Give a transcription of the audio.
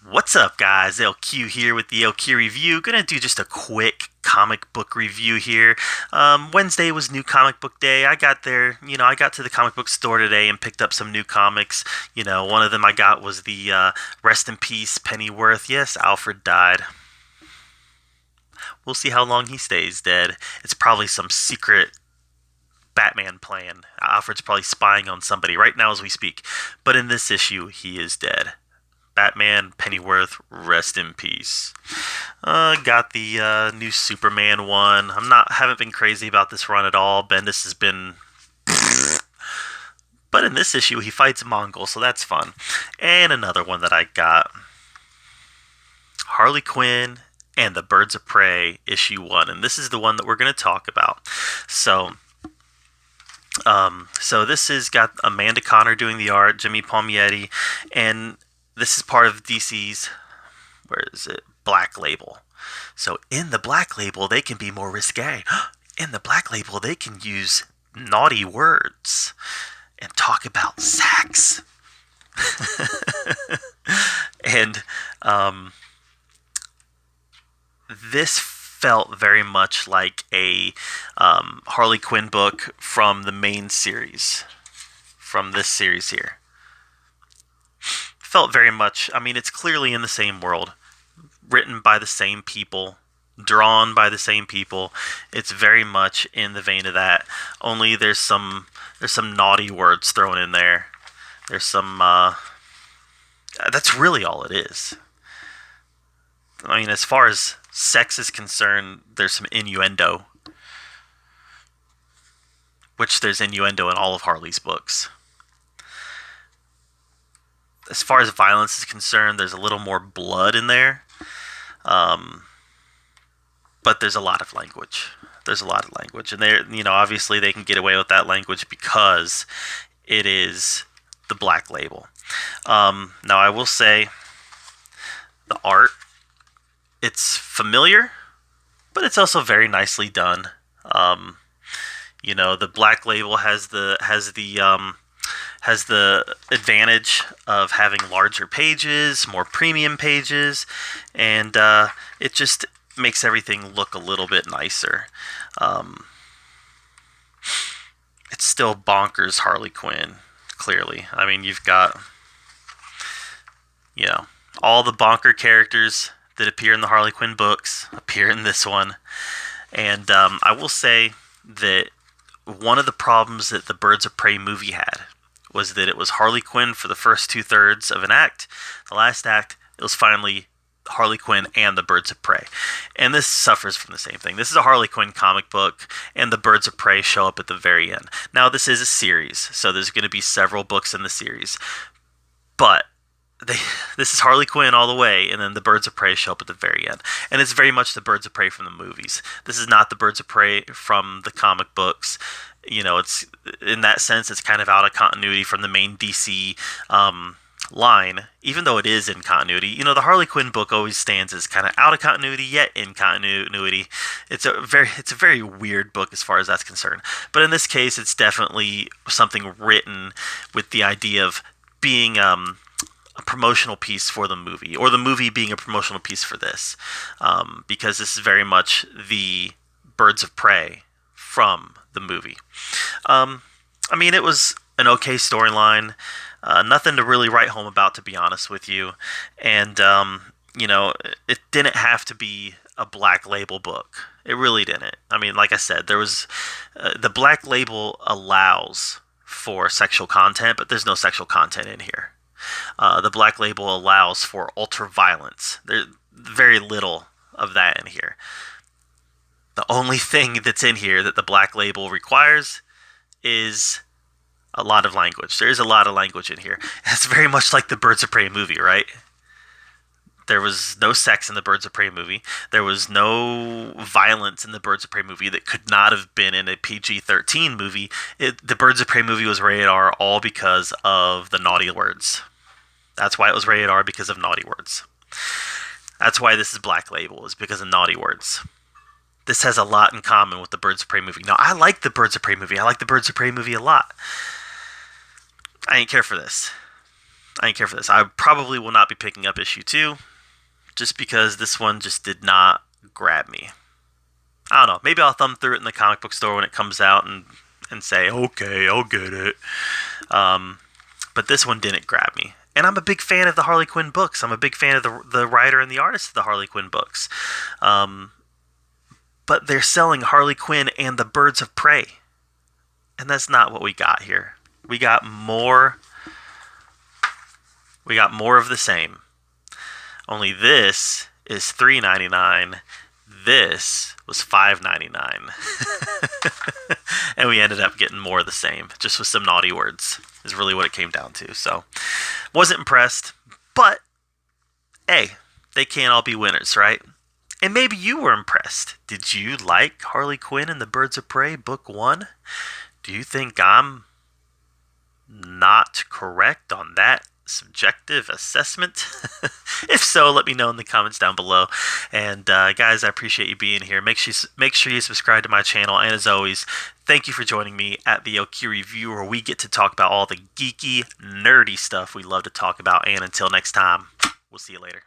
What's up, guys? LQ here with the LQ review. Gonna do just a quick comic book review here. Wednesday was New Comic Book Day. I got there, I got to the comic book store today and picked up some new comics. One of them I got was the Rest in Peace Pennyworth. Yes, Alfred died. We'll see how long he stays dead. It's probably some secret Batman plan. Alfred's probably spying on somebody right now as we speak. But in this issue, he is dead. Batman, Pennyworth, rest in peace. Got the new Superman one. Haven't been crazy about this run at all. Bendis has been, but in this issue he fights Mongol, so that's fun. And another one that I got, Harley Quinn and the Birds of Prey issue 1, and this is the one that we're going to talk about. So this has got Amanda Conner doing the art, Jimmy Palmiotti, and this is part of DC's, Black Label. So in the Black Label, they can be more risque. In the Black Label, they can use naughty words and talk about sex. And this felt very much like a Harley Quinn book from the main series, from this series here. Felt very much, it's clearly in the same world, written by the same people, drawn by the same people. It's very much in the vein of that, only there's some naughty words thrown in there. There's some, that's really all it is. As far as sex is concerned, there's some innuendo, which there's innuendo in all of Harley's books. As far as violence is concerned, there's a little more blood in there. But there's a lot of language. And obviously they can get away with that language because it is the Black Label. Now I will say, the art, it's familiar, but it's also very nicely done. The Black Label has the advantage of having larger pages, more premium pages, and it just makes everything look a little bit nicer. It's still bonkers Harley Quinn, clearly. You've got, all the bonker characters that appear in the Harley Quinn books appear in this one. And I will say that one of the problems that the Birds of Prey movie had was that it was Harley Quinn for the first 2/3 of an act. The last act, it was finally Harley Quinn and the Birds of Prey. And this suffers from the same thing. This is a Harley Quinn comic book, and the Birds of Prey show up at the very end. Now, this is a series, so there's going to be several books in the series. But this is Harley Quinn all the way, and then the Birds of Prey show up at the very end. And it's very much the Birds of Prey from the movies. This is not the Birds of Prey from the comic books. It's in that sense, it's kind of out of continuity from the main DC line, even though it is in continuity. The Harley Quinn book always stands as kind of out of continuity, yet in continuity. It's a very weird book as far as that's concerned. But in this case, it's definitely something written with the idea of being a promotional piece for the movie, or the movie being a promotional piece for this, because this is very much the Birds of Prey from the movie. It was an okay storyline, nothing to really write home about, to be honest with you, and it didn't have to be a Black Label book. It really didn't. Like I said, there was the Black Label allows for sexual content, but there's no sexual content in here. The Black Label allows for ultra violence. There's very little of that in here. The only thing that's in here that the Black Label requires is a lot of language. There is a lot of language in here. It's very much like the Birds of Prey movie, right? There was no sex in the Birds of Prey movie. There was no violence in the Birds of Prey movie that could not have been in a PG-13 movie. The Birds of Prey movie was rated R all because of the naughty words. That's why it was rated R, because of naughty words. That's why this is Black Label, is because of naughty words. This has a lot in common with the Birds of Prey movie. Now, I like the Birds of Prey movie. I like the Birds of Prey movie a lot. I didn't care for this. I didn't care for this. I probably will not be picking up issue 2, just because this one just did not grab me. I don't know. Maybe I'll thumb through it in the comic book store when it comes out and say, okay, I'll get it. But this one didn't grab me. And I'm a big fan of the Harley Quinn books. I'm a big fan of the writer and the artist of the Harley Quinn books. But they're selling Harley Quinn and the Birds of Prey. And that's not what we got here. We got more of the same. Only this is $3.99. This was $5.99. And we ended up getting more of the same, just with some naughty words, is really what it came down to. So, wasn't impressed, but hey, they can't all be winners, right? And maybe you were impressed. Did you like Harley Quinn and the Birds of Prey, Book 1? Do you think I'm not correct on that subjective assessment? If so, let me know in the comments down below. And guys, I appreciate you being here. Make sure you subscribe to my channel. And as always, thank you for joining me at the Oki Review, where we get to talk about all the geeky, nerdy stuff we love to talk about. And until next time, we'll see you later.